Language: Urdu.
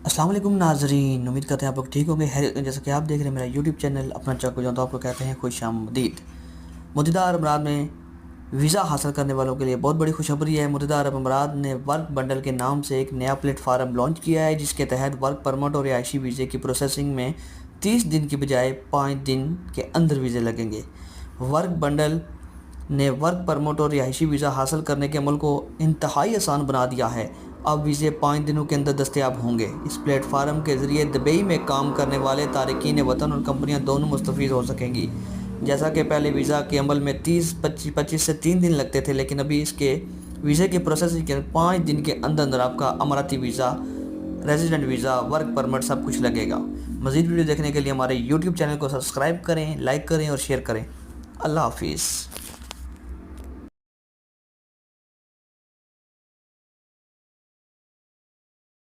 السلام علیکم ناظرین، امید کرتے ہیں آپ لوگ ٹھیک ہوں گے، خیریت میں۔ جیسا کہ آپ دیکھ رہے ہیں میرا یوٹیوب چینل اپنا چاکو جان، تو آپ کو کہتے ہیں خوش آمدید۔ متحدہ عرب امارات میں ویزا حاصل کرنے والوں کے لیے بہت بڑی خوشخبری ہے۔ متحدہ عرب امارات نے ورک بنڈل کے نام سے ایک نیا پلیٹ فارم لانچ کیا ہے، جس کے تحت ورک پرمٹ اور رہائشی ویزے کی پروسیسنگ میں 30 دن کی بجائے 5 دن کے اندر ویزے لگیں گے۔ ورک بنڈل نے ورک پرمٹ اور رہائشی ویزا حاصل کرنے کے عمل کو انتہائی آسان بنا دیا ہے۔ اب ویزے 5 دنوں کے اندر دستیاب ہوں گے۔ اس پلیٹ فارم کے ذریعے دبئی میں کام کرنے والے تارکین وطن اور کمپنیاں دونوں مستفید ہو سکیں گی۔ جیسا کہ پہلے ویزا کے عمل میں 25 سے 3 دن لگتے تھے، لیکن ابھی اس کے ویزے کی پروسیسنگ کے 5 دن کے اندر آپ کا Emirati visa, resident visa, work permit سب کچھ لگے گا۔ مزید ویڈیو دیکھنے کے لیے ہمارے یوٹیوب چینل کو سبسکرائب کریں، لائک کریں اور شیئر کریں۔ اللہ حافظ۔